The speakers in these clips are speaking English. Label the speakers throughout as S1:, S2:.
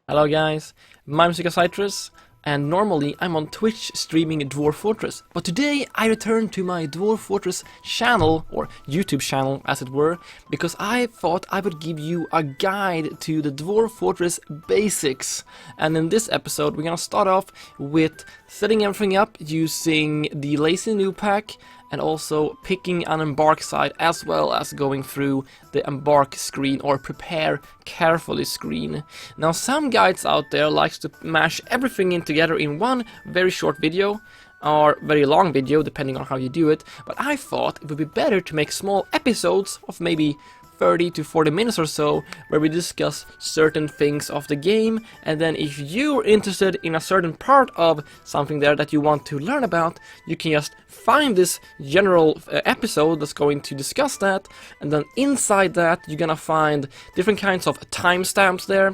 S1: Hello guys, my name is Nukeacitrus, and normally I'm on Twitch streaming Dwarf Fortress, but today I returned to my Dwarf Fortress channel, or YouTube channel as it were, because I thought I would give you a guide to the Dwarf Fortress basics. And in this episode we're gonna start off with setting everything up using the Lazy Newb pack, and also picking an Embark side, as well as going through the Embark screen or prepare carefully screen. Now some guides out there likes to mash everything in together in one very short video, or very long video depending on how you do it, but I thought it would be better to make small episodes of maybe 30 to 40 minutes or so, where we discuss certain things of the game, and then if you're interested in a certain part of something there that you want to learn about, you can just find this general episode that's going to discuss that, and then inside that you're gonna find different kinds of timestamps there,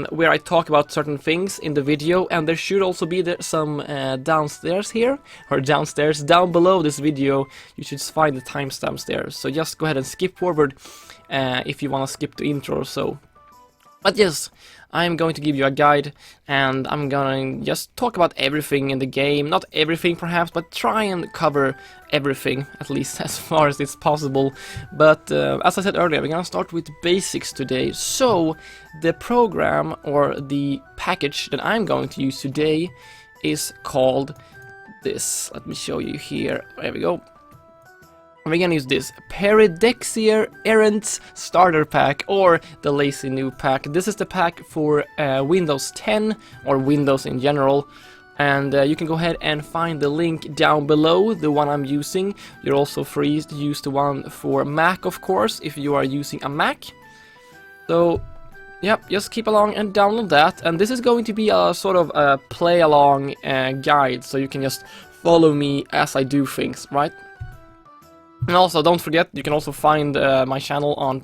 S1: where I talk about certain things in the video, and there should also be some downstairs here, or downstairs, down below this video, you should find the timestamps there, so just go ahead and skip forward if you want to skip the intro or so. But yes, I'm going to give you a guide, and I'm gonna just talk about everything in the game. Not everything perhaps, but try and cover everything, at least as far as it's possible. But as I said earlier, we're gonna start with basics today. So the program, or the package that I'm going to use today, is called this. Let me show you here. There we go. We're gonna use this Peridexier Errant Starter Pack, or the Lazy Newb pack. This is the pack for Windows 10, or Windows in general, and you can go ahead and find the link down below, the one I'm using. You're also free to use the one for Mac, of course, if you are using a Mac. So yep, just keep along and download that, and this is going to be a sort of a play-along guide, so you can just follow me as I do things, right? And also, don't forget, you can also find my channel on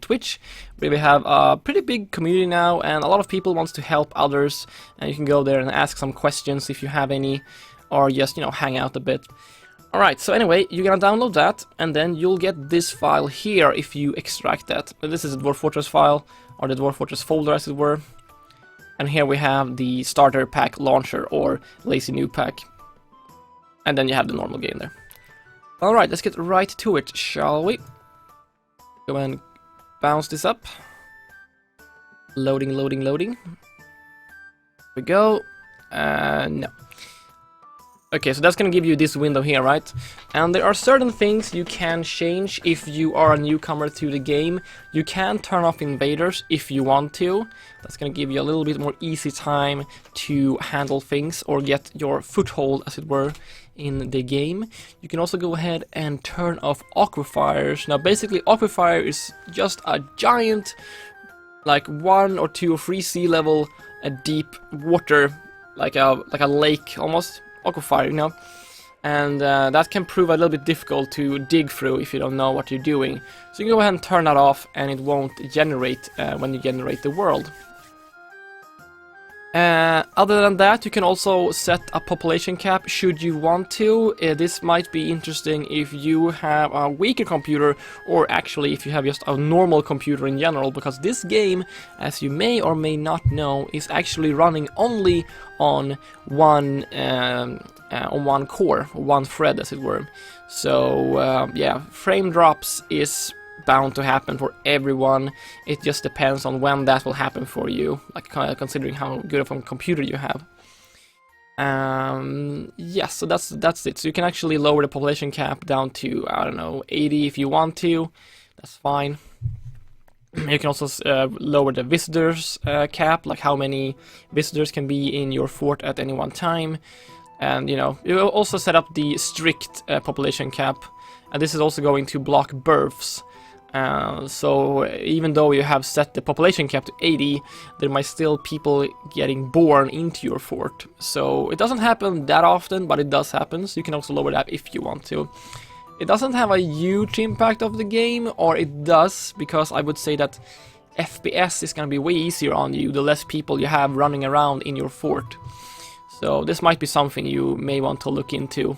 S1: Twitch, where we have a pretty big community now, and a lot of people wants to help others, and you can go there and ask some questions if you have any, or just, you know, hang out a bit. Alright, so anyway, you're gonna download that, and then you'll get this file here if you extract that. This is a Dwarf Fortress file, or the Dwarf Fortress folder as it were. And here we have the starter pack launcher, or Lazy Newb pack. And then you have the normal game there. Alright, let's get right to it, shall we? Go and bounce this up. Loading, loading, loading. Here we go. No. Okay, so that's gonna give you this window here, right? And there are certain things you can change if you are a newcomer to the game. You can turn off invaders if you want to. That's gonna give you a little bit more easy time to handle things, or get your foothold, as it were, in the game. You can also go ahead and turn off aquifers. Now basically aquifer is just a giant, like 1 or 2 or 3 sea level deep water, like a lake almost, aquifer, you know, and that can prove a little bit difficult to dig through if you don't know what you're doing. So you can go ahead and turn that off, and it won't generate when you generate the world. Other than that, you can also set a population cap should you want to. This might be interesting if you have a weaker computer, or actually if you have just a normal computer in general, because this game, as you may or may not know, is actually running only on one core, one thread, as it were. So yeah, frame drops is bound to happen for everyone. It just depends on when that will happen for you, like considering how good of a computer you have. Yes, so that's it. So you can actually lower the population cap down to, I don't know, 80 if you want to. That's fine. You can also lower the visitors cap, like how many visitors can be in your fort at any one time. And you know, you will also set up the strict population cap, and this is also going to block births. So even though you have set the population cap to 80, there might still people getting born into your fort. So it doesn't happen that often, but it does happen, so you can also lower that if you want to. It doesn't have a huge impact of the game, or it does, because I would say that FPS is gonna be way easier on you the less people you have running around in your fort. So this might be something you may want to look into.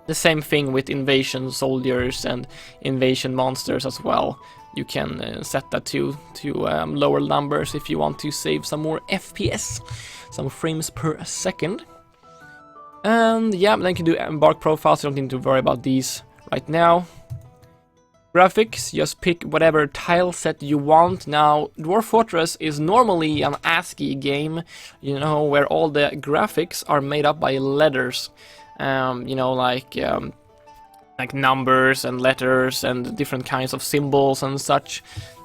S1: The same thing with invasion soldiers and invasion monsters as well. you can set that to lower numbers if you want to save some more FPS, some frames per second. And yeah, then you can do Embark profiles. You don't need to worry about these right now. Graphics, just pick whatever tile set you want. Now, Dwarf Fortress is normally an ASCII game, you know, where all the graphics are made up by letters. You know, like numbers and letters and different kinds of symbols and such.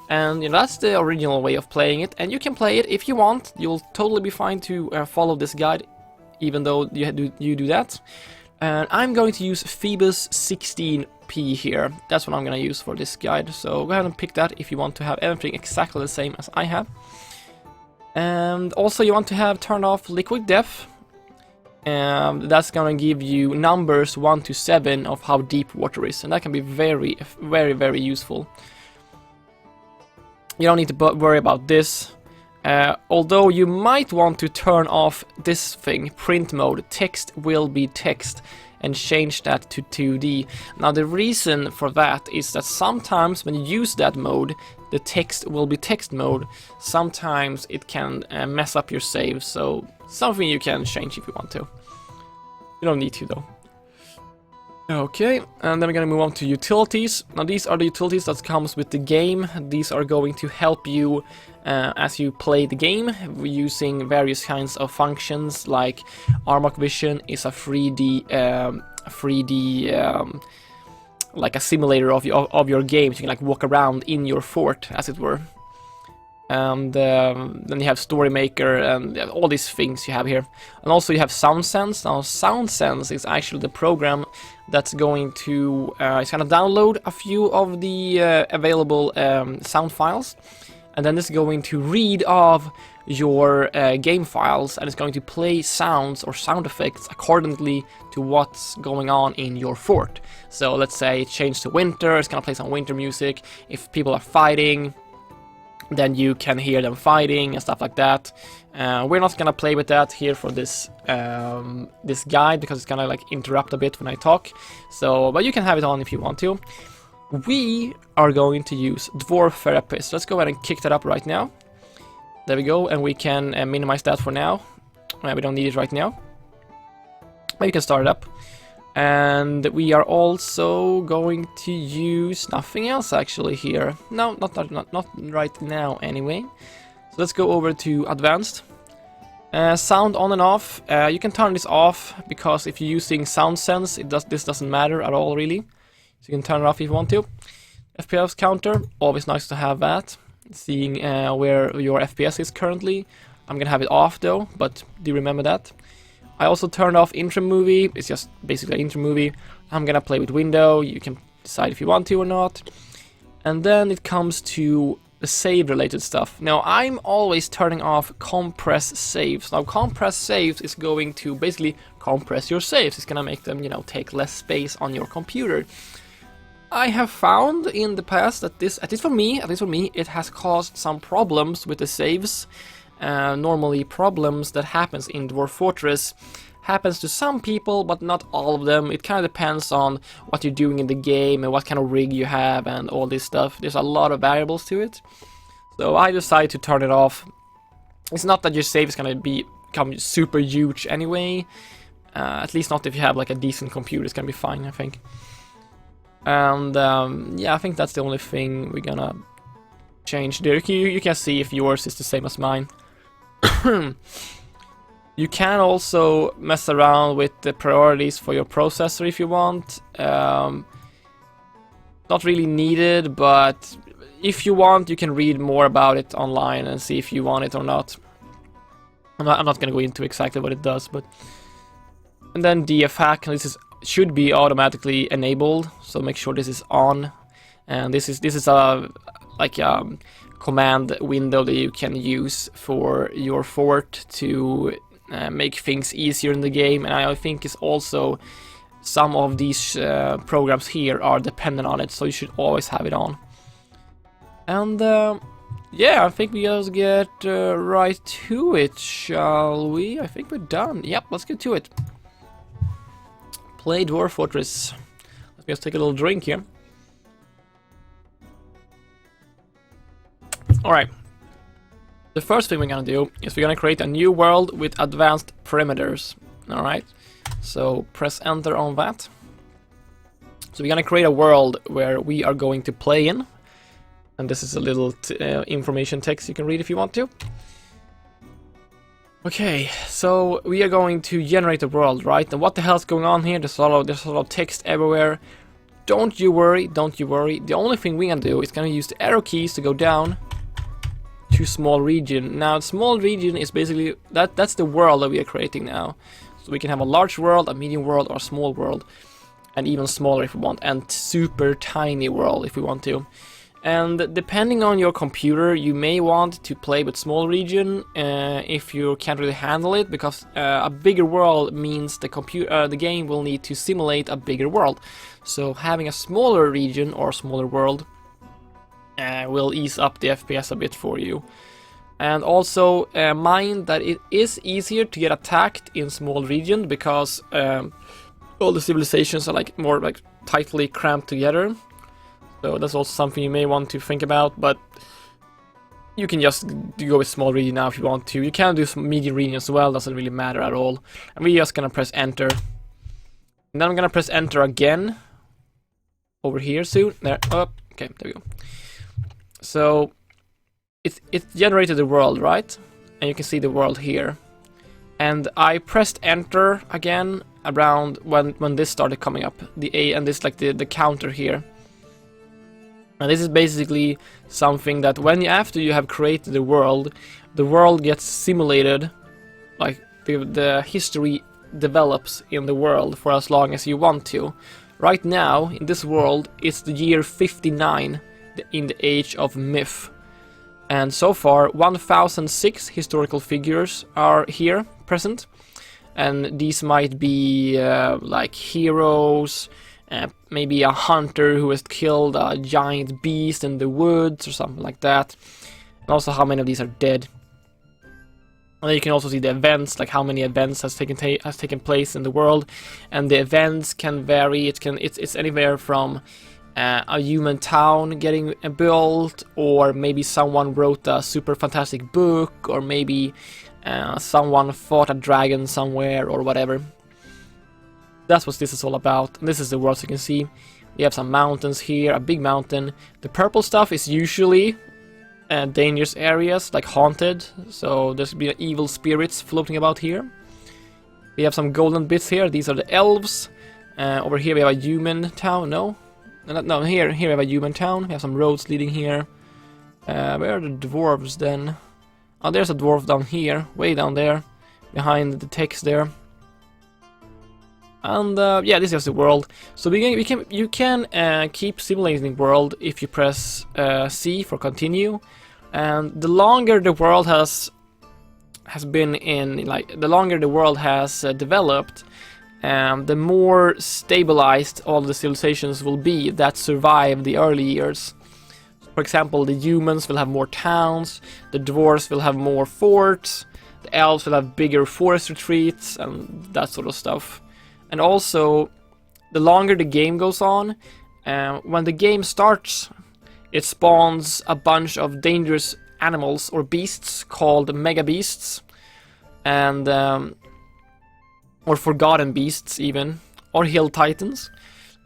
S1: And you know, that's the original way of playing it. And you can play it if you want. You'll totally be fine to follow this guide, even though you do that. And I'm going to use Phoebus 16p here. That's what I'm going to use for this guide. So go ahead and pick that if you want to have everything exactly the same as I have. And also you want to have turned off liquid depth. And that's going to give you numbers 1 to 7 of how deep water is. And that can be very, very, very useful. You don't need to worry about this. Although you might want to turn off this thing, print mode, text will be text, and change that to 2D. Now the reason for that is that sometimes when you use that mode, the text will be text mode. Sometimes it can mess up your save, so something you can change if you want to. You don't need to though. Okay, and then we're gonna move on to utilities. Now these are the utilities that comes with the game. These are going to help you as you play the game, using various kinds of functions, like Armok Vision is a 3D like a simulator of your game. So you can like walk around in your fort, as it were. And then you have Story Maker and all these things you have here. And also you have Sound Sense. Now Sound Sense is actually the program that's going to it's gonna download a few of the available sound files, and then it's going to read off your game files, and it's going to play sounds or sound effects accordingly to what's going on in your fort. So let's say it changed to winter, it's gonna play some winter music. If people are fighting, then you can hear them fighting and stuff like that. We're not gonna play with that here for this this guide, because it's gonna like interrupt a bit when I talk. So, but you can have it on if you want to. We are going to use Dwarf Therapist. Let's go ahead and kick that up right now. There we go, and we can minimize that for now. We don't need it right now, but you can start it up. And we are also going to use nothing else actually here. No, not right now anyway. So let's go over to advanced. Sound on and off. You can turn this off, because if you're using Sound Sense, this doesn't matter at all really. So you can turn it off if you want to. FPS counter, always nice to have that. Seeing where your FPS is currently. I'm gonna have it off though, but do remember that. I also turned off intro movie. It's just basically an intro movie. I'm gonna play with window. You can decide if you want to or not. And then it comes to the save related stuff. Now I'm always turning off compress saves. Now compress saves is going to basically compress your saves. It's gonna make them, you know, take less space on your computer. I have found in the past that this, at least for me, it has caused some problems with the saves. Normally problems that happens in Dwarf Fortress happens to some people, but not all of them. It kind of depends on what you're doing in the game and what kind of rig you have and all this stuff. There's a lot of variables to it. So I decided to turn it off. It's not that your save is gonna become super huge anyway. At least not if you have like a decent computer. It's gonna be fine, I think. And yeah, I think that's the only thing we're gonna change there. You can see if yours is the same as mine. You can also mess around with the priorities for your processor if you want. Not really needed, but if you want, you can read more about it online and see if you want it or not. I'm not gonna go into exactly what it does, but... And then DF hack, should be automatically enabled, so make sure this is on. And this is a command window that you can use for your fort to make things easier in the game. And I think it's also some of these programs here are dependent on it, so you should always have it on. And yeah, I think we just get right to it, shall we? I think we're done. Yep, let's get to it. Play Dwarf Fortress. Let's just take a little drink here. Alright. The first thing we're gonna do is we're gonna create a new world with advanced perimeters. Alright. So press enter on that. So we're gonna create a world where we are going to play in. And this is a little information text you can read if you want to. Okay, so we are going to generate a world, right? And what the hell's going on here? There's a lot of text everywhere. Don't you worry, don't you worry. The only thing we're gonna do is gonna use the arrow keys to go down to small region. Now, small region is basically that's the world that we are creating now. So we can have a large world, a medium world, or a small world, and even smaller if we want, and super tiny world if we want to. And depending on your computer, you may want to play with small region if you can't really handle it, because a bigger world means the game will need to simulate a bigger world. So having a smaller region or smaller world will ease up the FPS a bit for you. And also mind that it is easier to get attacked in small region because all the civilizations are more tightly cramped together. So that's also something you may want to think about, but you can just go with small region now if you want to. You can do some medium region as well, doesn't really matter at all. And we're just gonna press enter. And then I'm gonna press enter again. Over here soon. There. Oh, okay, there we go. So it generated the world, right? And you can see the world here. And I pressed enter again around when this started coming up. The A and this the counter here. And this is basically something that after you have created the world gets simulated, like the history develops in the world for as long as you want to. Right now, in this world, it's the year 59 in the age of myth. And so far, 1006 historical figures are here present. And these might be like heroes, maybe a hunter who has killed a giant beast in the woods or something like that. And also how many of these are dead. And then you can also see the events, like how many events has taken place in the world, and the events can vary. It's anywhere from a human town getting built, or maybe someone wrote a super fantastic book, or maybe someone fought a dragon somewhere, or whatever. That's what this is all about. And this is the world, so you can see we have some mountains here, a big mountain. The purple stuff is usually dangerous areas, like haunted, so there's be evil spirits floating about here. We have some golden bits here. These are the elves. Over here we have a human town. No, here we have a human town. We have some roads leading here. Where are the dwarves then? Oh, there's a dwarf down here, way down there, behind the text there. And yeah, this is the world. So you can keep simulating the world if you press C for continue. And the longer the world has been in, the longer the world has developed, the more stabilized all the civilizations will be that survive the early years. For example, the humans will have more towns, the dwarves will have more forts, the elves will have bigger forest retreats, and that sort of stuff. And also, the longer the game goes on, when the game starts, it spawns a bunch of dangerous animals or beasts called mega beasts, and or forgotten beasts even, or hill titans.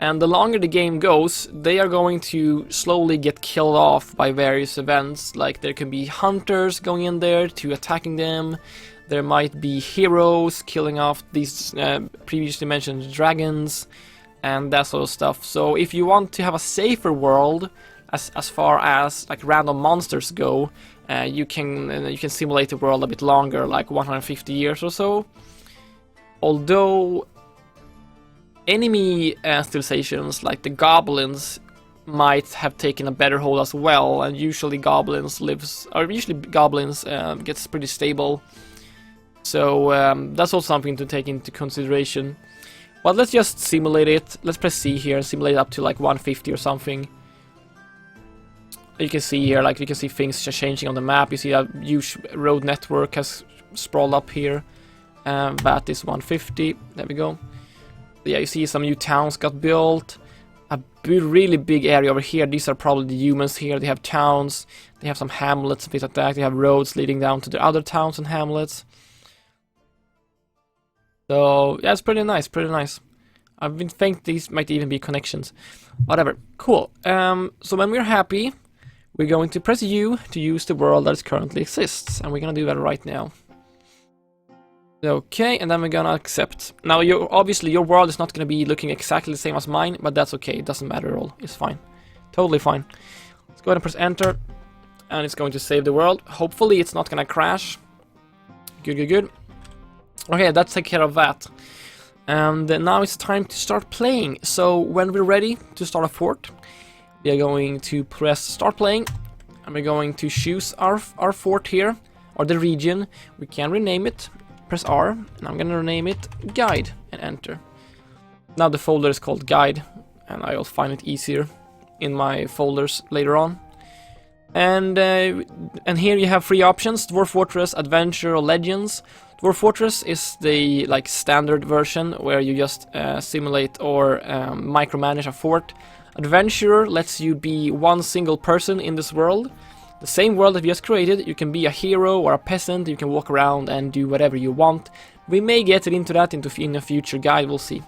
S1: And the longer the game goes, they are going to slowly get killed off by various events. Like there can be hunters going in there to attacking them. There might be heroes killing off these previously mentioned dragons and that sort of stuff. So if you want to have a safer world, as far as like random monsters go, you can simulate the world a bit longer, like 150 years or so. Although enemy civilizations like the goblins might have taken a better hold as well, and usually goblins gets pretty stable. So that's also something to take into consideration. But let's just simulate it. Let's press C here and simulate it up to like 150 or something. You can see here, like you can see things changing on the map. You see a huge road network has sprawled up here. That is 150. There we go. Yeah, you see some new towns got built. a really big area over here. These are probably the humans here. They have towns, they have some hamlets and things like that. They have roads leading down to the other towns and hamlets. So yeah, it's pretty nice, pretty nice. I've been thinking these might even be connections. Whatever, cool. So when we're happy, we're going to press U to use the world that currently exists, and we're gonna do that right now. Okay, and then we're gonna accept. Now, obviously your world is not gonna be looking exactly the same as mine, but that's okay. It doesn't matter at all. It's fine, totally fine. Let's go ahead and press enter, and it's going to save the world. Hopefully, it's not gonna crash. Good, good, good. Okay, let's take care of that. And now it's time to start playing. So when we're ready to start a fort, we are going to press start playing, and we're going to choose our fort here, or the region. We can rename it. Press R, and I'm gonna rename it Guide, and enter. Now the folder is called Guide, and I'll find it easier in my folders later on. And here you have 3 options: Dwarf Fortress, Adventure, or Legends. Dwarf Fortress is the standard version where you just simulate or micromanage a fort. Adventurer lets you be one single person in this world. The same world that we just created. You can be a hero or a peasant. You can walk around and do whatever you want. We may get into that in a future guide, we'll see.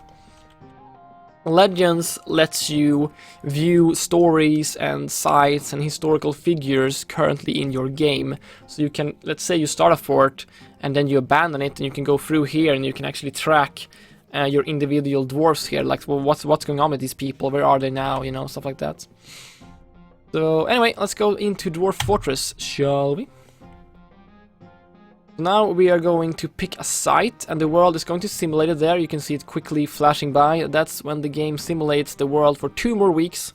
S1: Legends lets you view stories and sites and historical figures currently in your game. So you can, let's say you start a fort and then you abandon it, and you can go through here and you can actually track your individual dwarfs here, like, well, what's going on with these people, where are they now, you know, stuff like that. So anyway, let's go into Dwarf Fortress, shall we? Now we are going to pick a site, and the world is going to simulate it there. You can see it quickly flashing by. That's when the game simulates the world for 2 more weeks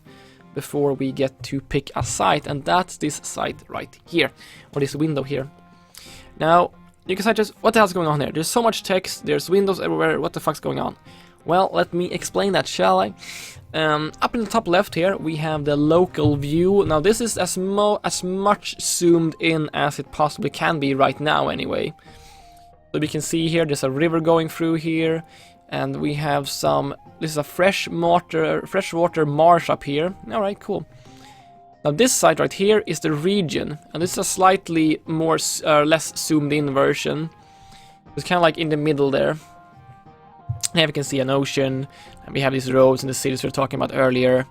S1: before we get to pick a site, and that's this site right here, or this window here. Now, Nukeacitrus, what the hell's going on here? There's so much text, there's windows everywhere, what the fuck's going on? Well, let me explain that, shall I? Up in the top left here, we have the local view. Now this is as much zoomed in as it possibly can be right now anyway. So we can see here, there's a river going through here, and we have some, this is a freshwater marsh up here. Alright, cool. Now this site right here is the region, and this is a slightly more, less zoomed in version. It's kind of like in the middle there. Here we can see an ocean, and we have these roads and the cities we were talking about earlier.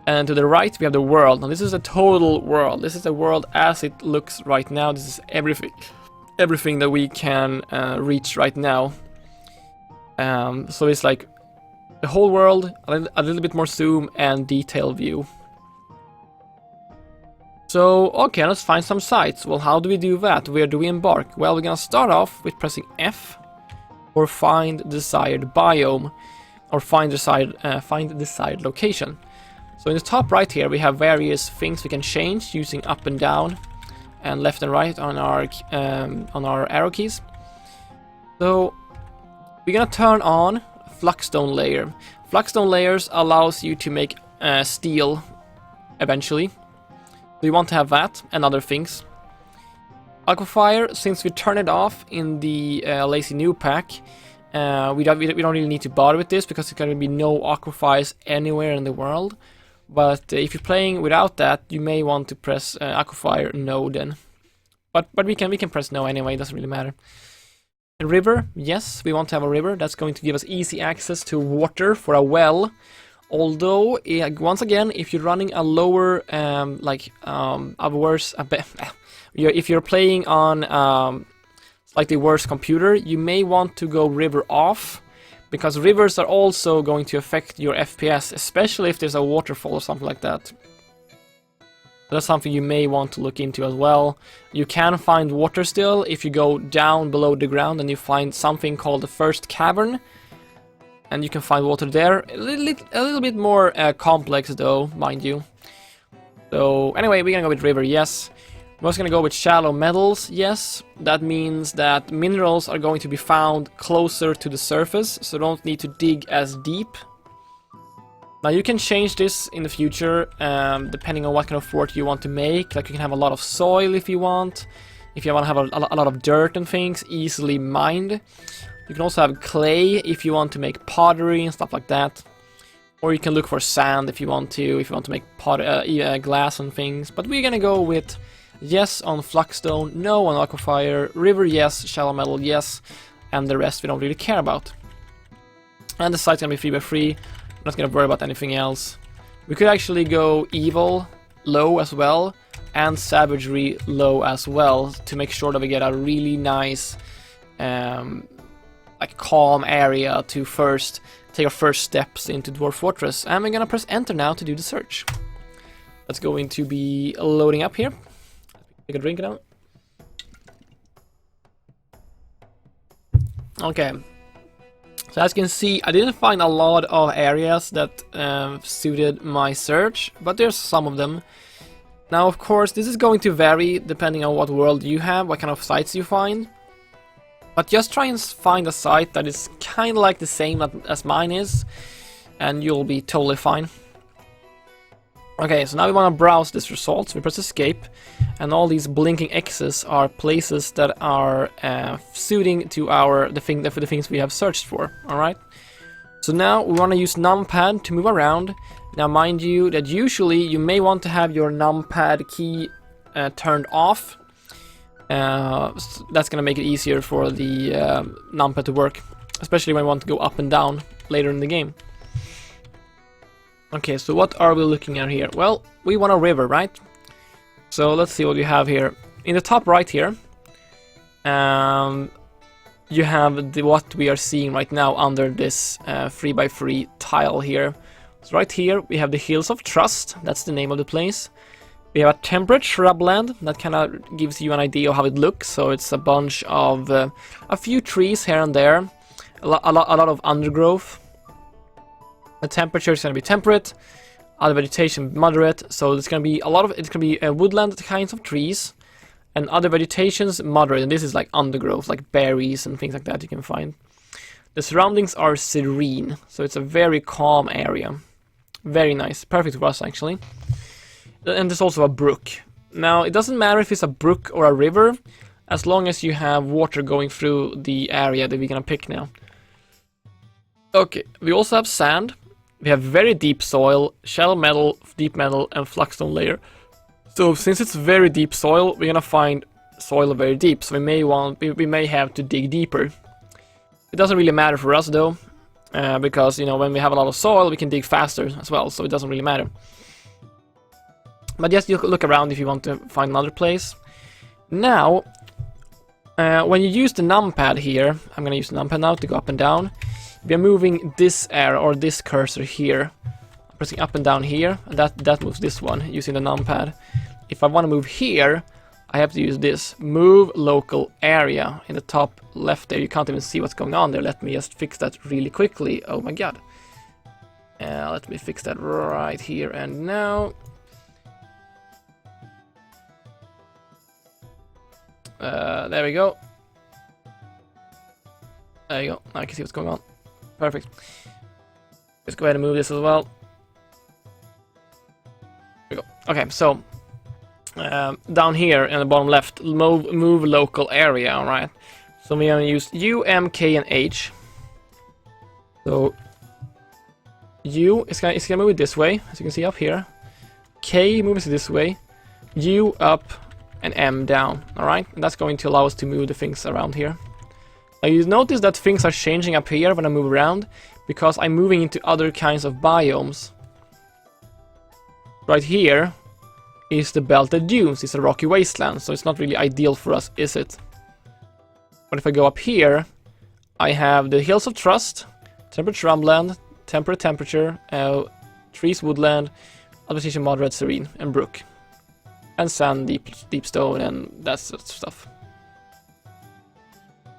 S1: And to the right we have the world. Now this is a total world. This is the world as it looks right now. This is everything that we can reach right now. So it's like the whole world, a little bit more zoom and detail view. So, okay, let's find some sites. Well, how do we do that? Where do we embark? Well, we're gonna start off with pressing F, or find desired biome, or find desired location. So in the top right here, we have various things we can change using up and down, and left and right on our arrow keys. So we're gonna turn on Fluxstone layer. Fluxstone layers allows you to make steel eventually. So you want to have that and other things. Aquafire, since we turn it off in the Lazy Newb pack, we don't really need to bother with this because there's going to be no aquafires anywhere in the world. But if you're playing without that, you may want to press Aquafire no then. But we can press no anyway, it doesn't really matter. A river, yes, we want to have a river. That's going to give us easy access to water for a well. Although, once again, if you're running a lower, if you're playing on slightly worse computer, you may want to go river off, because rivers are also going to affect your FPS, especially if there's a waterfall or something like that. That's something you may want to look into as well. You can find water still if you go down below the ground and you find something called the first cavern. And you can find water there. A little bit more complex though, mind you. So anyway, we're gonna go with river, yes. We're also gonna go with shallow metals, yes. That means that minerals are going to be found closer to the surface, so don't need to dig as deep. Now you can change this in the future, depending on what kind of fort you want to make. Like you can have a lot of soil if you want. If you want to have a lot of dirt and things, easily mined. You can also have clay if you want to make pottery and stuff like that. Or you can look for sand if you want to make glass and things. But we're gonna go with yes on Fluxstone, no on Aquafire, River yes, Shallow Metal yes, and the rest we don't really care about. And the site's gonna be 3x3, I'm not gonna worry about anything else. We could actually go Evil low as well, and Savagery low as well, to make sure that we get a really nice like calm area to take our first steps into Dwarf Fortress. And we're gonna press enter now to do the search. That's going to be loading up here. Take a drink now. Okay. So as you can see, I didn't find a lot of areas that suited my search, but there's some of them. Now, of course, this is going to vary depending on what world you have, what kind of sites you find. But just try and find a site that is kind of like the same as mine is, and you'll be totally fine. Okay, so now we want to browse this results. We press escape, and all these blinking X's are places that are suiting to the things we have searched for. All right. So now we want to use numpad to move around. Now, mind you, that usually you may want to have your numpad key turned off. So that's gonna make it easier for the numpad to work, especially when we want to go up and down later in the game. Okay, so what are we looking at here? Well, we want a river, right? So let's see what we have here. In the top right here, you have what we are seeing right now under this 3x3 tile here. So right here we have the Hills of Trust, that's the name of the place. We have a temperate shrubland, that kind of gives you an idea of how it looks. So it's a bunch of, a few trees here and there, a lot of undergrowth. The temperature is going to be temperate, other vegetation moderate, so it's going to be it's going to be woodland kinds of trees, and other vegetations moderate, and this is like undergrowth, like berries and things like that you can find. The surroundings are serene, so it's a very calm area. Very nice, perfect for us actually. And there's also a brook. Now, it doesn't matter if it's a brook or a river, as long as you have water going through the area that we're gonna pick now. Okay, we also have sand. We have very deep soil, shallow metal, deep metal, and fluxstone layer. So since it's very deep soil, we're gonna find soil very deep. So we may have to dig deeper. It doesn't really matter for us though, because you know, when we have a lot of soil, we can dig faster as well. So it doesn't really matter. But just you look around if you want to find another place. Now, when you use the numpad here, I'm gonna use the numpad now to go up and down. We are moving this arrow or this cursor here. I'm pressing up and down here, and that moves this one using the numpad. If I want to move here, I have to use this move local area in the top left there. You can't even see what's going on there. Let me just fix that really quickly. Oh my god. Let me fix that right here and now. There we go. There you go. Now I can see what's going on. Perfect. Let's go ahead and move this as well. There we go. Okay, so down here in the bottom left, move local area. All right. So we're gonna use U, M, K, and H. So U is gonna move it this way, as you can see up here. K moves it this way. U up. And M down, alright? And that's going to allow us to move the things around here. Now you notice that things are changing up here when I move around, because I'm moving into other kinds of biomes. Right here is the Belted Dunes, it's a rocky wasteland, so it's not really ideal for us, is it? But if I go up here, I have the Hills of Trust, temperate shrubland, temperate temperature, trees, woodland, vegetation moderate, serene, and brook. And sand, deep stone, and that sort of stuff.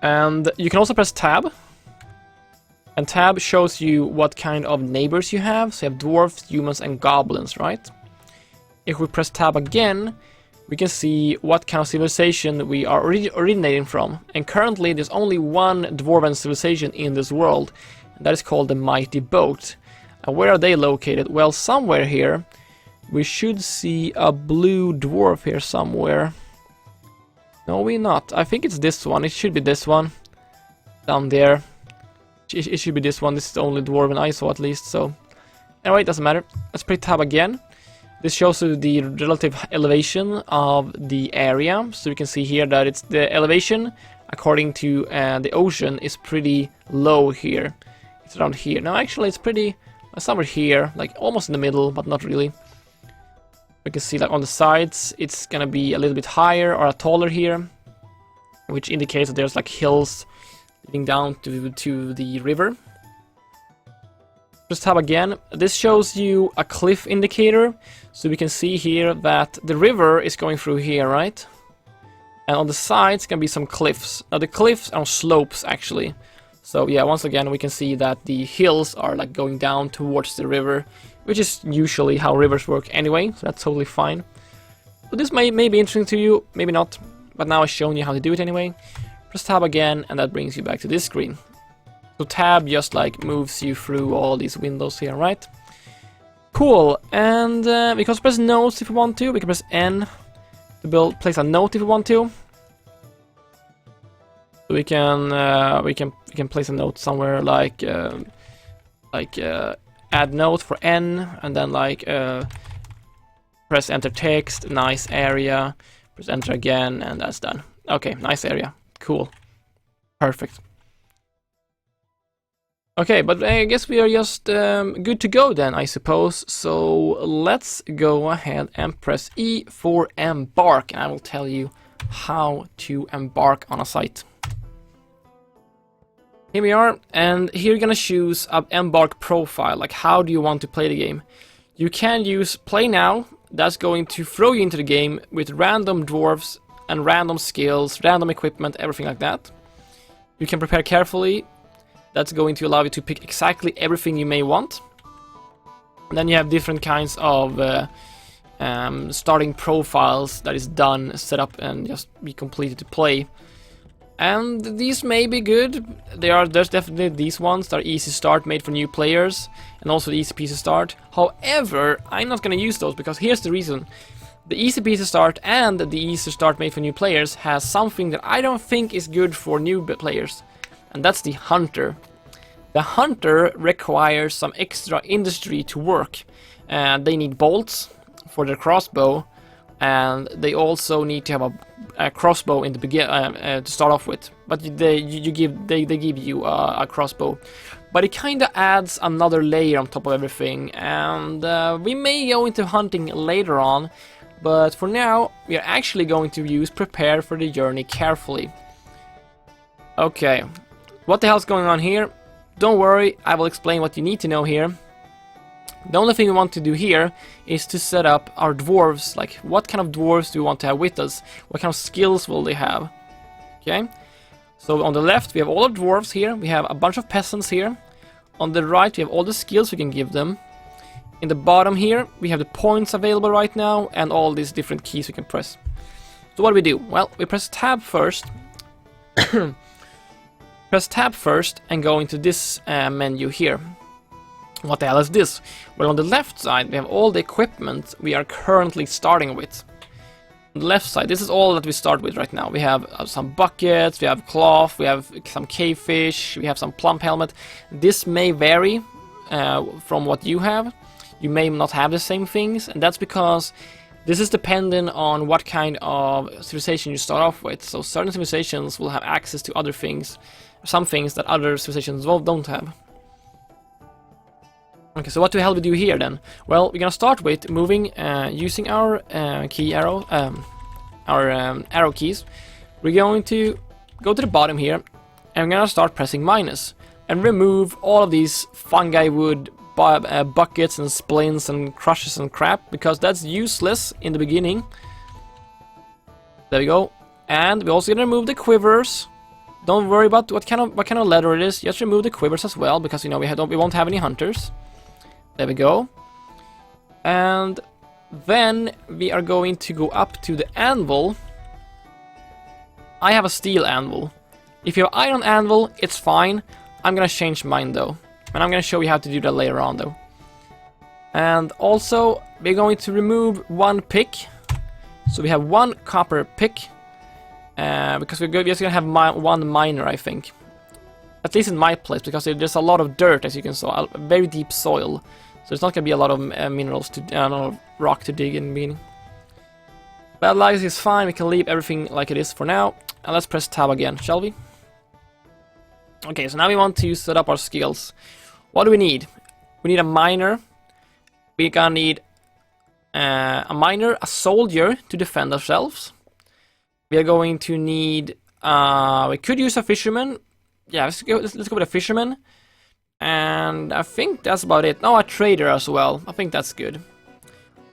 S1: And you can also press tab. And tab shows you what kind of neighbors you have. So you have dwarves, humans, and goblins, right? If we press tab again, we can see what kind of civilization we are originating from. And currently there's only one dwarven civilization in this world. And that is called the Mighty Boat. And where are they located? Well, somewhere here. We should see a blue dwarf here somewhere. No, we're not. I think it's this one. It should be this one. Down there. It should be this one. This is the only dwarven I saw at least, so Anyway, it doesn't matter. Let's press tab again. This shows you the relative elevation of the area. So you can see here that it's the elevation according to the ocean is pretty low here. It's around here. Now actually it's somewhere here, like almost in the middle, but not really. We can see like on the sides it's gonna be a little bit higher or taller here, which indicates that there's like hills leading down to the river. Press tab again. This shows you a cliff indicator, so we can see here that the river is going through here, right? And on the sides can be some cliffs. Now the cliffs are slopes actually. So yeah, once again we can see that the hills are like going down towards the river, which is usually how rivers work anyway, so that's totally fine. So this may be interesting to you, maybe not, but now I've shown you how to do it anyway. Press tab again and that brings you back to this screen. So tab just like moves you through all these windows here, right? Cool, and we can press notes if we want to. We can press N to place a note if we want to. So we can place a note somewhere like add note for N, and then like press enter text, nice area, press enter again, and that's done. Okay, nice area, cool, perfect. Okay, but I guess we are just good to go then, I suppose. So let's go ahead and press E for Embark, and I will tell you how to embark on a site. Here we are, and here you're gonna choose an Embark profile, like how do you want to play the game. You can use Play Now, that's going to throw you into the game with random dwarves and random skills, random equipment, everything like that. You can Prepare Carefully. That's going to allow you to pick exactly everything you may want. And then you have different kinds of starting profiles that is done, set up, and just be completed to play. And these may be good. There's definitely these ones that are easy start, made for new players, and also the easy PC start. However, I'm not going to use those because here's the reason. The easy PC start and the easy start made for new players has something that I don't think is good for new players. And that's the hunter. The hunter requires some extra industry to work. They need bolts for their crossbow, and they also need to have a crossbow in the to start off with. But they give you a crossbow, but it kind of adds another layer on top of everything. And we may go into hunting later on, but for now we are actually going to use Prepare for the Journey Carefully. Okay. What the hell's going on here? Don't worry, I will explain what you need to know here. The only thing we want to do here is to set up our dwarves, like what kind of dwarves do we want to have with us? What kind of skills will they have? Okay, so on the left we have all the dwarves here, we have a bunch of peasants here. On the right we have all the skills we can give them. In the bottom here we have the points available right now and all these different keys we can press. So what do we do? Well, we press tab first. Press tab first and go into this menu here. What the hell is this? Well, on the left side we have all the equipment we are currently starting with. On the left side, this is all that we start with right now. We have some buckets, we have cloth, we have some cavefish, we have some plump helmet. This may vary from what you have. You may not have the same things, and that's because this is dependent on what kind of civilization you start off with. So certain civilizations will have access to other things, some things that other civilizations don't have. Okay, so what the hell we do here then? Well, we're gonna start with moving using our key arrow, arrow keys. We're going to go to the bottom here, and we're gonna start pressing minus and remove all of these fungi wood buckets and splints and crushes and crap, because that's useless in the beginning. There we go. And we're also gonna remove the quivers. Don't worry about what kind of leather it is. Just remove the quivers as well, because you know we won't have any hunters. There we go. And then we are going to go up to the anvil. I have a steel anvil. If you have iron anvil, it's fine. I'm gonna change mine though, and I'm gonna show you how to do that later on though. And also we're going to remove one pick. So we have one copper pick. Because we're just gonna have one miner, I think. At least in my place, because there's a lot of dirt, as you can see, a very deep soil. So there's not gonna be a lot of minerals to, no, rock to dig in the beginning. Bad lights is fine, we can leave everything like it is for now. And let's press tab again, shall we? Okay, so now we want to set up our skills. What do we need? We need a miner. We're gonna need a miner, a soldier to defend ourselves. We are going to need, we could use a fisherman. Yeah, let's go with a fisherman. And I think that's about it. No, a trader as well. I think that's good.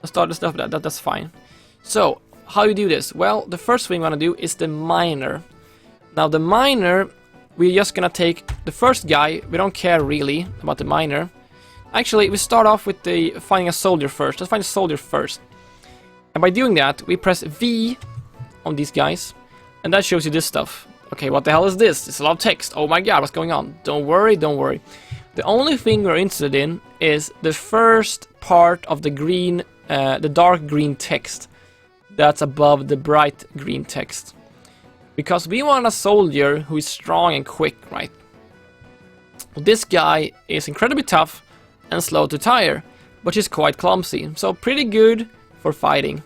S1: Let's start the stuff that's fine. So, how you do this? Well, the first thing we want to do is the miner. Now, the miner, we're just gonna take the first guy. We don't care really about the miner. Actually, we start off with finding a soldier first. Let's find a soldier first. And by doing that, we press V on these guys. And that shows you this stuff. Okay, what the hell is this? It's a lot of text. Oh my god, what's going on? Don't worry, don't worry. The only thing we're interested in is the first part of the green, the dark green text that's above the bright green text. Because we want a soldier who is strong and quick, right? Well, this guy is incredibly tough and slow to tire, but he's quite clumsy, so pretty good for fighting.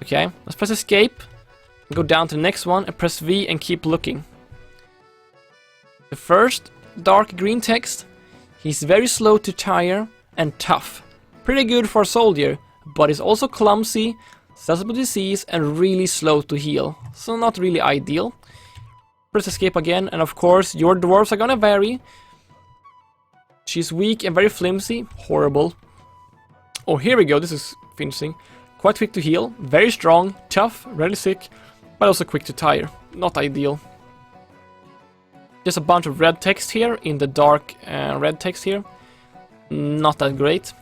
S1: Okay, let's press escape, go down to the next one and press V and keep looking. The first dark green text, he's very slow to tire and tough. Pretty good for a soldier, but he's also clumsy, susceptible to disease and really slow to heal. So not really ideal. Press escape again, and of course your dwarves are gonna vary. She's weak and very flimsy. Horrible. Oh, here we go. This is interesting. Quite quick to heal. Very strong. Tough. Rarely sick. But also quick to tire. Not ideal. There's a bunch of red text here in the dark red text here. Not that great.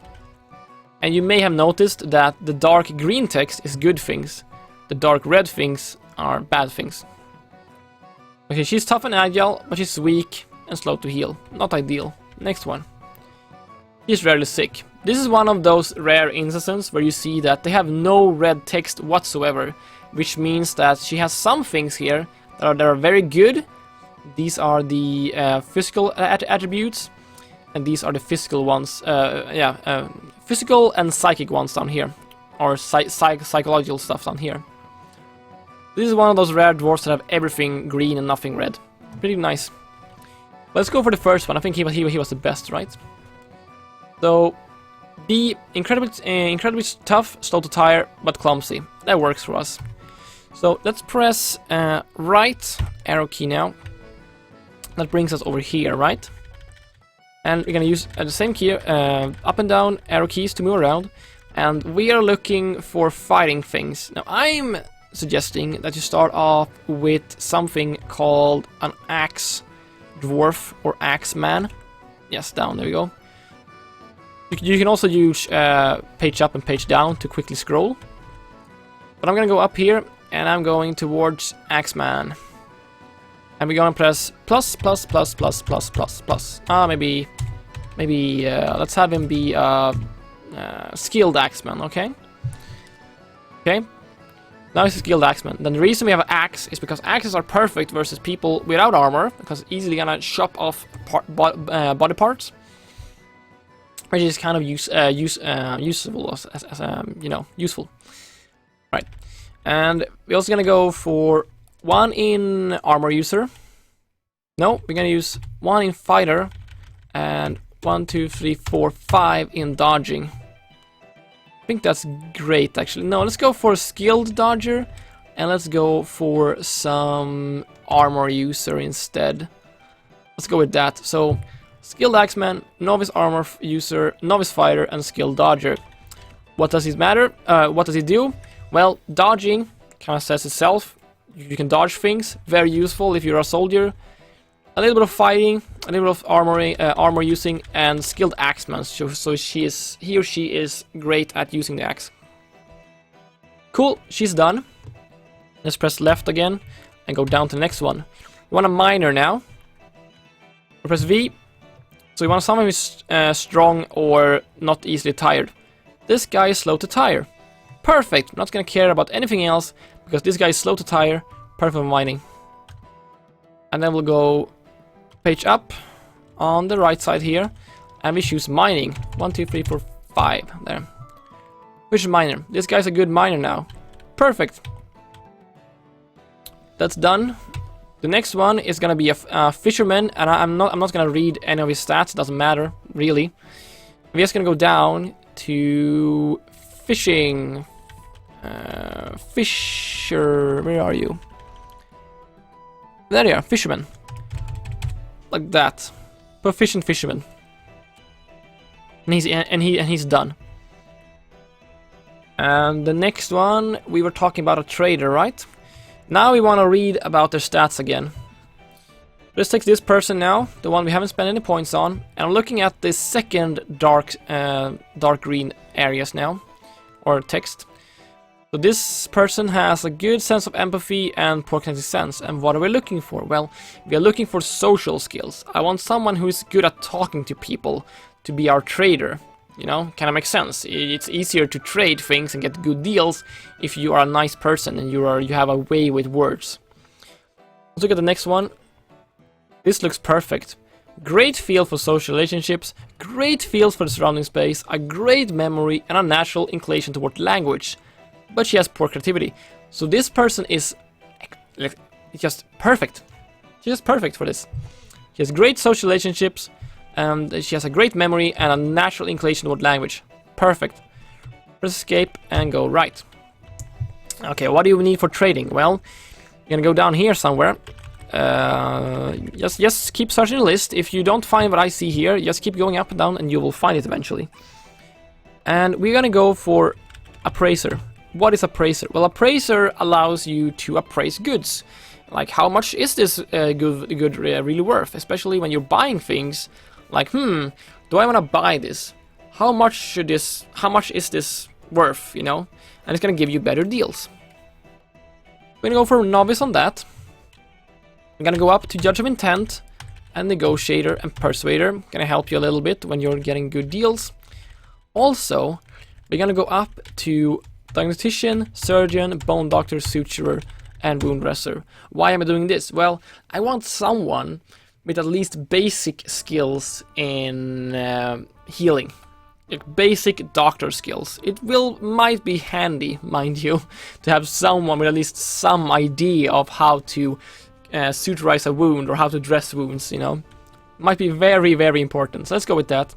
S1: And you may have noticed that the dark green text is good things. The dark red things are bad things. Okay, she's tough and agile, but she's weak and slow to heal. Not ideal. Next one. She's rarely sick. This is one of those rare instances where you see that they have no red text whatsoever, which means that she has some things here that are very good. These are the physical attributes, and these are the physical ones. Physical and psychic ones down here, or psychological stuff down here. This is one of those rare dwarfs that have everything green and nothing red. Pretty nice. Let's go for the first one. I think he was the best, right? So, be incredibly tough, slow to tire, but clumsy. That works for us. So let's press right arrow key now. That brings us over here, right? And we're gonna use the same key, up and down arrow keys to move around. And we are looking for fighting things. Now I'm suggesting that you start off with something called an axe dwarf or axe man. Yes, down, there we go. You can also use page up and page down to quickly scroll. But I'm gonna go up here and I'm going towards Axeman. And we're gonna press plus. Maybe let's have him be skilled Axeman, okay? Okay. Now he's a skilled Axeman. Then the reason we have an axe is because axes are perfect versus people without armor, because it's easily gonna chop off body parts. Which is kind of useful as you know, useful. Right. And we're also gonna go for one in armor user. No, we're gonna use one in fighter and 1, 2, 3, 4, 5 in dodging. I think that's great actually. No, let's go for a skilled dodger and let's go for some armor user instead. Let's go with that. So skilled axeman, novice armor user, novice fighter, and skilled dodger. What does it matter? What does it do? Well, dodging kind of says itself. You can dodge things. Very useful if you're a soldier. A little bit of fighting, a little bit of armor using, and skilled axeman. So he or she is great at using the axe. Cool, she's done. Let's press left again and go down to the next one. We want a miner now. We press V. So we want someone who's strong or not easily tired. This guy is slow to tire. Perfect. I'm not gonna care about anything else because this guy is slow to tire. Perfect for mining. And then we'll go page up on the right side here. And we choose mining. 1, 2, 3, 4, 5. There. Which miner? This guy's a good miner now. Perfect. That's done. The next one is gonna be a fisherman, and I'm not gonna read any of his stats. It doesn't matter really. We're just gonna go down to fishing. Fisher, where are you? There you are, fisherman. Like that. Proficient fisherman. And he's done. And the next one, we were talking about a trader, right? Now we want to read about their stats again. Let's take this person now, the one we haven't spent any points on, and I'm looking at the second dark green areas now, or text. So this person has a good sense of empathy and poor kinetic sense. And what are we looking for? Well, we are looking for social skills. I want someone who is good at talking to people to be our trader. You know, kind of makes sense. It's easier to trade things and get good deals if you are a nice person and you have a way with words. Let's look at the next one. This looks perfect. Great feel for social relationships, great feel for the surrounding space, a great memory, and a natural inclination toward language. But she has poor creativity. So this person is just perfect. She's just perfect for this. She has great social relationships. She has a great memory and a natural inclination toward language. Perfect. Press escape and go right. Okay, what do you need for trading? Well, you're gonna go down here somewhere. Just keep searching the list. If you don't find what I see here, just keep going up and down and you will find it eventually. And we're gonna go for appraiser. What is appraiser? Well, appraiser allows you to appraise goods. Like, how much is this good really worth? Especially when you're buying things. Like, do I want to buy this? How much is this worth, you know? And it's gonna give you better deals. We're gonna go for novice on that. I'm gonna go up to judge of intent and negotiator and persuader. Gonna help you a little bit when you're getting good deals. Also, we're gonna go up to diagnostician, surgeon, bone doctor, suturer, and wound dresser. Why am I doing this? Well, I want someone with at least basic skills in healing. Like basic doctor skills. It might be handy, mind you, to have someone with at least some idea of how to sutureize a wound or how to dress wounds, you know. Might be very, very important. So let's go with that.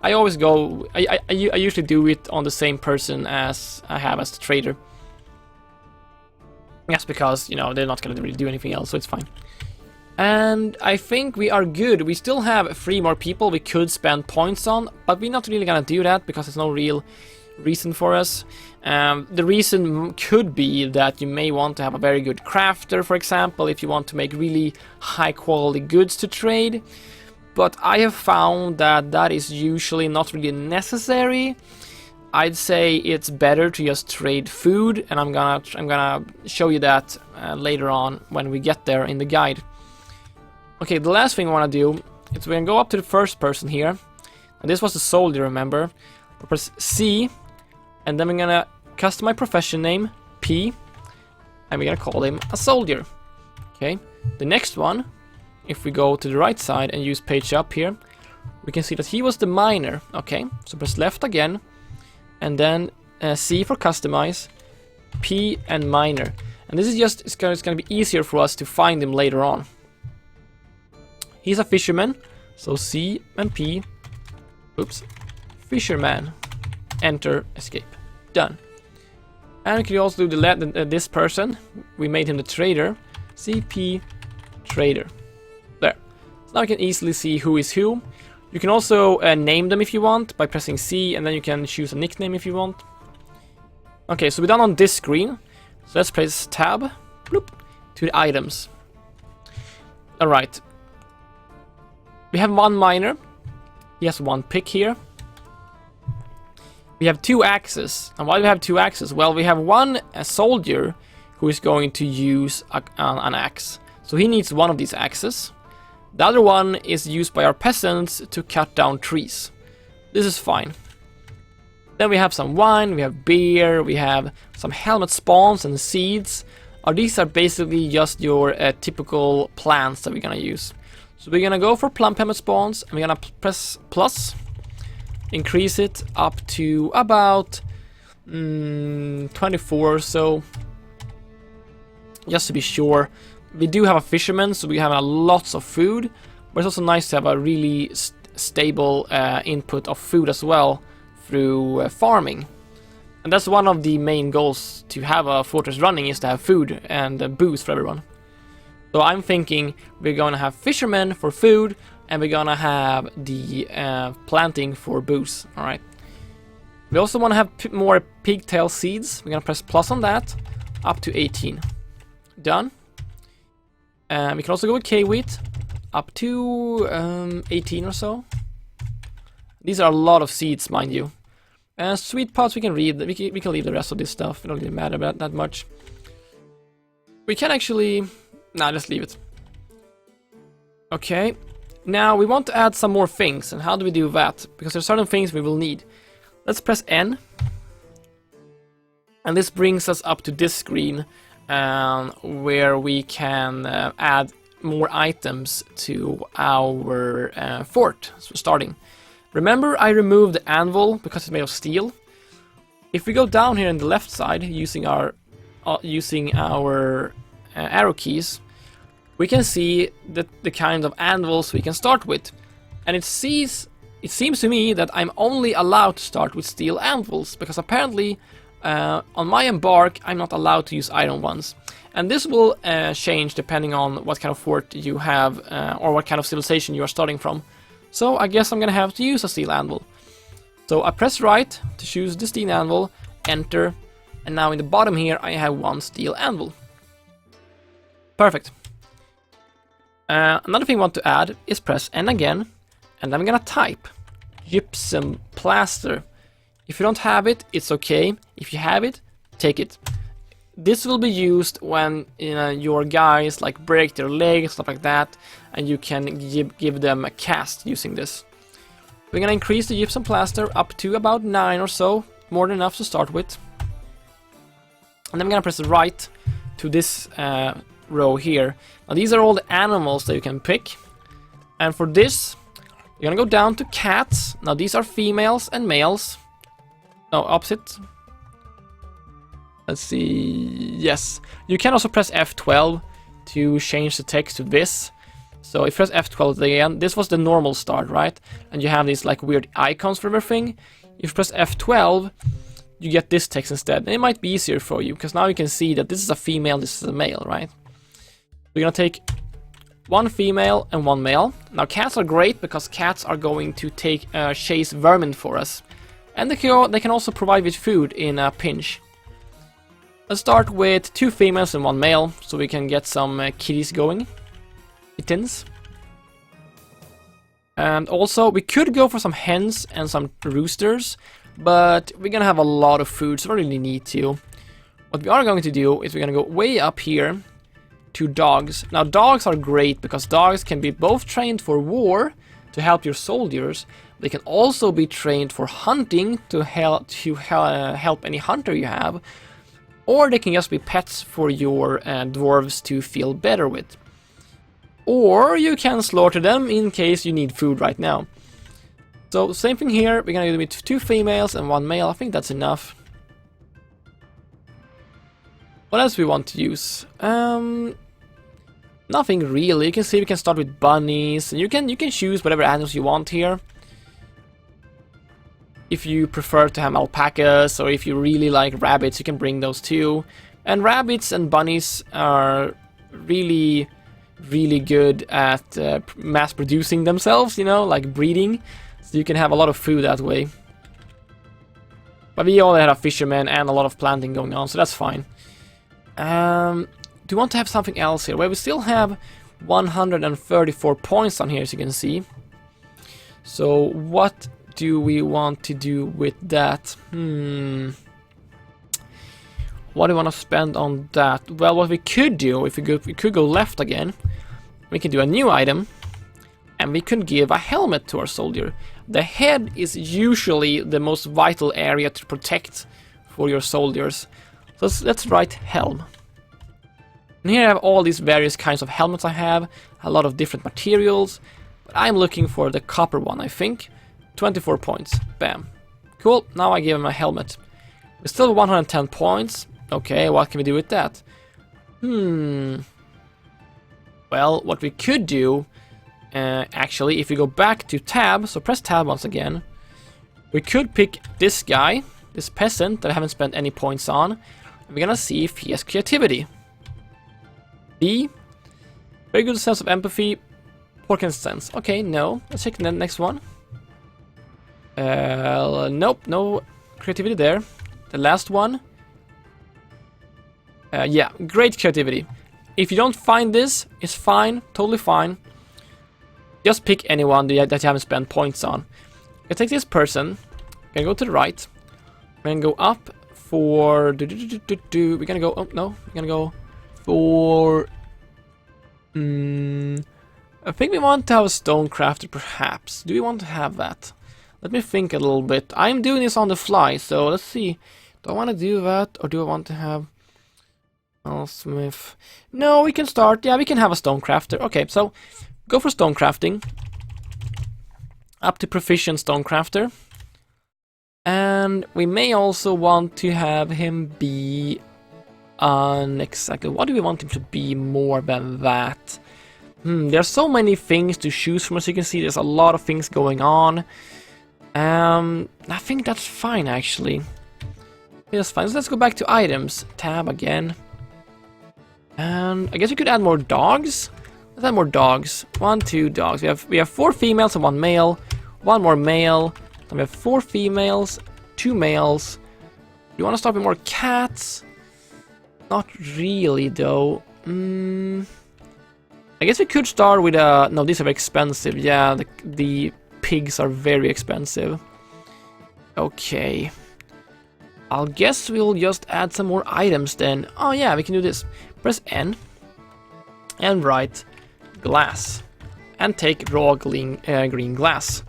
S1: I always go, I usually do it on the same person as I have as the trader. That's because, you know, they're not going to really do anything else, so it's fine. And I think we are good. We still have 3 more people we could spend points on, but we're not really going to do that because there's no real reason for us. The reason could be that you may want to have a very good crafter, for example, if you want to make really high quality goods to trade. But I have found that that is usually not really necessary. I'd say it's better to just trade food, and I'm gonna show you that later on when we get there in the guide. Okay, the last thing I want to do is we're gonna go up to the first person here, and this was the soldier, remember? We'll press C, and then we're gonna custom my profession name P, and we're gonna call him a soldier. Okay, the next one, if we go to the right side and use page up here, we can see that he was the miner. Okay, so press left again, and then C for customize, P and miner. And this is just, it's gonna be easier for us to find him later on. He's a fisherman, so C and P, oops, fisherman, enter, escape, done. And we can also do this person, we made him the trader, CP trader. There. So now we can easily see who is who. You can also name them if you want by pressing C, and then you can choose a nickname if you want. Okay, so we're done on this screen. So let's press tab, bloop, to the items. Alright. We have one miner. He has one pick here. We have 2 axes. And why do we have 2 axes? Well, we have one soldier who is going to use an axe. So he needs one of these axes. The other one is used by our peasants to cut down trees. This is fine. Then we have some wine, we have beer, we have some helmet spawns and seeds. These are basically just your typical plants that we're gonna use. So we're gonna go for plump helmet spawns, and we're gonna press plus, increase it up to about 24 or so, just to be sure. We do have a fisherman, so we have lots of food, but it's also nice to have a really stable input of food as well through farming. And that's one of the main goals to have a fortress running, is to have food and booze for everyone. So I'm thinking we're gonna have fishermen for food, and we're gonna have the planting for booze. Alright. We also want to have more pigtail seeds. We're gonna press plus on that, up to 18. Done. We can also go with K-wheat, up to 18 or so. These are a lot of seeds, mind you. Sweet pots we can read. We can leave the rest of this stuff. It don't really matter about that much. We can actually... Nah, just leave it. Okay. Now we want to add some more things. And how do we do that? Because there's certain things we will need. Let's press N. And this brings us up to this screen, where we can add more items to our fort. So starting. Remember, I removed the anvil because it's made of steel. If we go down here on the left side using our arrow keys, we can see the kind of anvils we can start with. And it seems to me that I'm only allowed to start with steel anvils, because apparently on my Embark I'm not allowed to use iron ones. And this will change depending on what kind of fort you have or what kind of civilization you are starting from. So I guess I'm gonna have to use a steel anvil. So I press right to choose the steel anvil, enter, and now in the bottom here I have one steel anvil. Perfect. Another thing I want to add is press N again, and I'm gonna type gypsum plaster. If you don't have it, it's okay. If you have it, take it. This will be used when your guys like break their legs, stuff like that, and you can give them a cast using this. We're gonna increase the gypsum plaster up to about 9 or so, more than enough to start with. And then I'm gonna press right to this row here. Now these are all the animals that you can pick. And for this, you're gonna go down to cats. Now these are females and males. No, opposite. Let's see. Yes. You can also press F12 to change the text to this. So if you press F12 again, this was the normal start, right? And you have these like weird icons for everything. If you press F12, you get this text instead. And it might be easier for you, because now you can see that this is a female, this is a male, right? We're gonna take one female and one male. Now cats are great because cats are going to take chase vermin for us. And they can also provide with food in a pinch. Let's start with 2 females and 1 male, so we can get some kitties going. Kittens. And also, we could go for some hens and some roosters, but we're gonna have a lot of food, so we don't really need to. What we are going to do is we're gonna go way up here to dogs. Now, dogs are great because dogs can be both trained for war to help your soldiers. They can also be trained for hunting to help any hunter you have. Or they can just be pets for your dwarves to feel better with. Or you can slaughter them in case you need food right now. So same thing here, we're gonna do with 2 females and 1 male. I think that's enough. What else we want to use? Nothing really. You can see we can start with bunnies, and you can choose whatever animals you want here. If you prefer to have alpacas, or if you really like rabbits, you can bring those too. And rabbits and bunnies are really good at mass producing themselves, you know, like breeding. So you can have a lot of food that way. But we already had a fisherman and a lot of planting going on, so that's fine. Do you want to have something else here? Well, we still have 134 points on here, as you can see. So what do we want to do with that? What do we want to spend on that? Well, what we could do, if we could go left again, we can do a new item, and we can give a helmet to our soldier. The head is usually the most vital area to protect for your soldiers. So let's write helm. And here I have all these various kinds of helmets I have, a lot of different materials, but I'm looking for the copper one, I think. 24 points. Bam. Cool, now I give him a helmet. We still have 110 points. Okay, what can we do with that? Well, what we could do, actually, if we go back to tab, so press tab once again, we could pick this guy, this peasant that I haven't spent any points on, and we're gonna see if he has creativity. B, very good sense of empathy, poor sense. Okay, no, let's check the next one. Nope, no creativity there. The last one. Yeah, great creativity. If you don't find this, it's fine, totally fine. Just pick anyone that you haven't spent points on. I take this person, we're gonna go to the right, we're gonna go up for... We're gonna go... Oh, no, we're gonna go for... I think we want to have a stone crafter, perhaps. Do we want to have that? Let me think a little bit. I'm doing this on the fly, so let's see. Do I want to do that, or do I want to have... Smith? No, we can start. Yeah, we can have a stone crafter. Okay, so go for stone crafting. Up to proficient stone crafter. And we may also want to have him be on exactly what do we want him to be more than that? There's so many things to choose from, as you can see. There's a lot of things going on. I think that's fine, actually. That's fine. So let's go back to items. Tab again. And I guess we could add more dogs. Let's add more dogs. 1, 2 dogs. We have 4 females and 1 male. 1 more male. Then we have 4 females, 2 males. Do you want to start with more cats? Not really, though. I guess we could start with no, these are expensive. Yeah, the pigs are very expensive. Okay. I'll guess we'll just add some more items then. Oh yeah, we can do this. Press N and write glass and take raw green glass.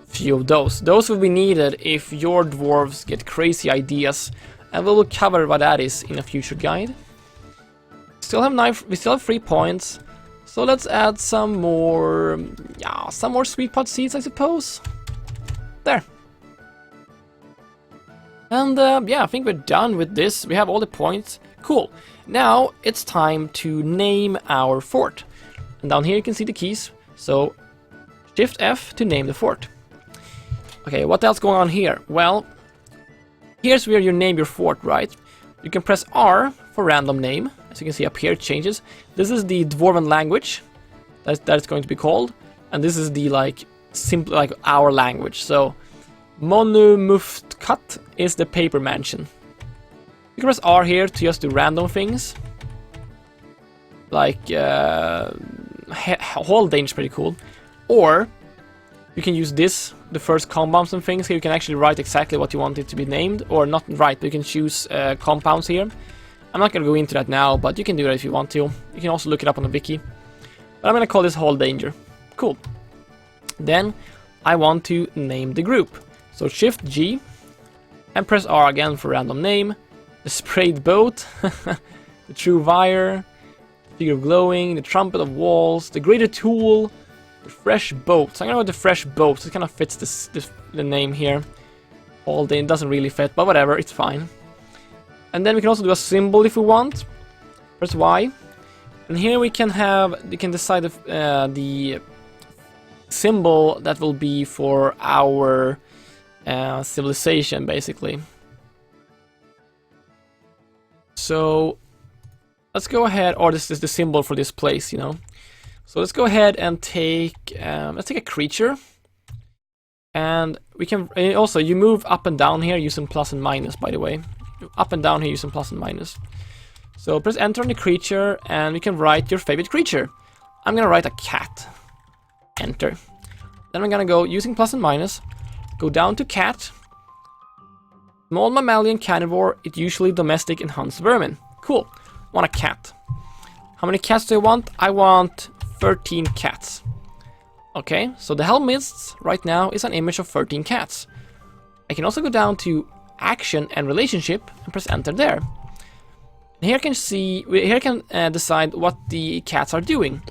S1: Few of those. Those will be needed if your dwarves get crazy ideas, and we will cover what that is in a future guide. We still have 3 points, so let's add some more sweet pot seeds, I suppose. There. And yeah, I think we're done with this. We have all the points. Cool. Now it's time to name our fort. And down here you can see the keys. So Shift F to name the fort. Okay, what else going on here? Well, here's where you name your fort, right? You can press R for random name. As you can see up here, it changes. This is the Dwarven language that it's going to be called. And this is the simple our language. So Monumufkat is the paper mansion. You can press R here to just do random things. Like Haldane is pretty cool. Or you can use this, the first compounds and things. Here you can actually write exactly what you want it to be named. Or not write, but you can choose compounds here. I'm not going to go into that now, but you can do that if you want to. You can also look it up on the wiki. But I'm going to call this Haldane. Cool. Then I want to name the group. So Shift G and press R again for random name. The sprayed boat, the true wire, the figure of glowing, the trumpet of walls, the greater tool, the fresh boat. So I'm gonna go with the fresh boat. It kind of fits the name here. Although it doesn't really fit, but whatever, it's fine. And then we can also do a symbol if we want. Press Y, and here we can decide the symbol that will be for our civilization, basically. So let's go ahead, or this is the symbol for this place, you know. So let's go ahead and take let's take a creature, and we can also you move up and down here using plus and minus. By the way, up and down here using plus and minus. So press enter on the creature, and we can write your favorite creature. I'm gonna write a cat. Enter. Then I'm gonna go using plus and minus. Go down to cat. Small mammalian carnivore, it usually domestic and hunts vermin. Cool. Want a cat. How many cats do I want? I want 13 cats. Okay, so the helmets right now is an image of 13 cats. I can also go down to action and relationship and press enter there. And here I can decide what the cats are doing.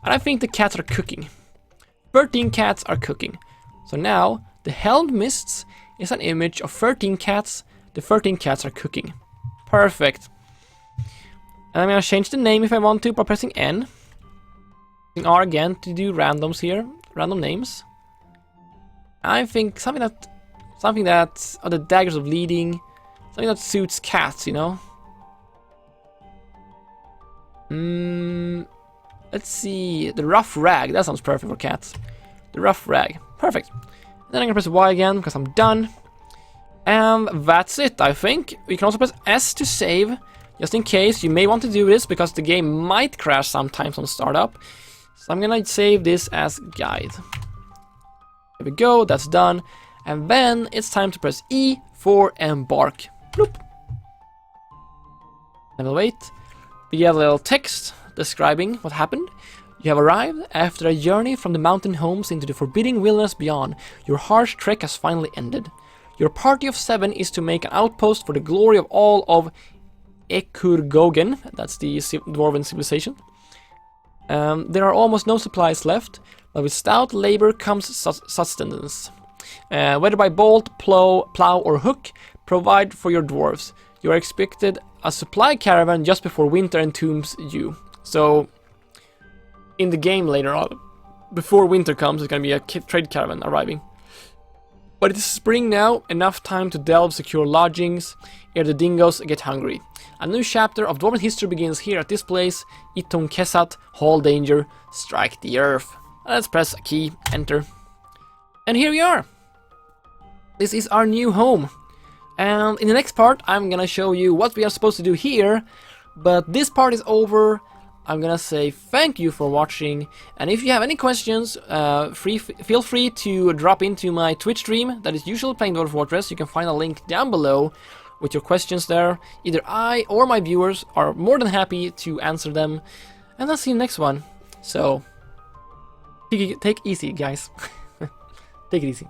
S1: And I think the cats are cooking. 13 cats are cooking. So now The held mists is an image of 13 cats. The 13 cats are cooking. Perfect. And I'm gonna change the name if I want to by pressing N. Pressing R again to do randoms here. Random names. I think something that the daggers of leading. Something that suits cats, you know? Let's see. The rough rag. That sounds perfect for cats. The rough rag. Perfect. Then I'm gonna press Y again because I'm done. And that's it, I think. You can also press S to save. Just in case. You may want to do this because the game might crash sometimes on startup. So I'm gonna save this as guide. There we go. That's done. And then it's time to press E for Embark. Bloop. And we'll wait. We get a little text describing what happened. You have arrived after a journey from the mountain homes into the forbidding wilderness beyond. Your harsh trek has finally ended. Your party of 7 is to make an outpost for the glory of all of Ekurgogen. That's the dwarven civilization. There are almost no supplies left, but with stout labor comes sustenance. Whether by bolt, plow or hook, provide for your dwarves. You are expected a supply caravan just before winter entombs you. So, in the game later on, before winter comes, there's gonna be a trade caravan arriving. But it's spring now, enough time to delve secure lodgings, ere the dingoes get hungry. A new chapter of Dwarven history begins here at this place. Iton Kesat, Hall Danger, strike the earth. Let's press a key, enter. And here we are! This is our new home. And in the next part, I'm gonna show you what we are supposed to do here. But this part is over. I'm gonna say thank you for watching. And if you have any questions, feel free to drop into my Twitch stream that is usually playing Dwarf Fortress. You can find a link down below with your questions there. Either I or my viewers are more than happy to answer them. And I'll see you next one. So, take it easy, guys. Take it easy.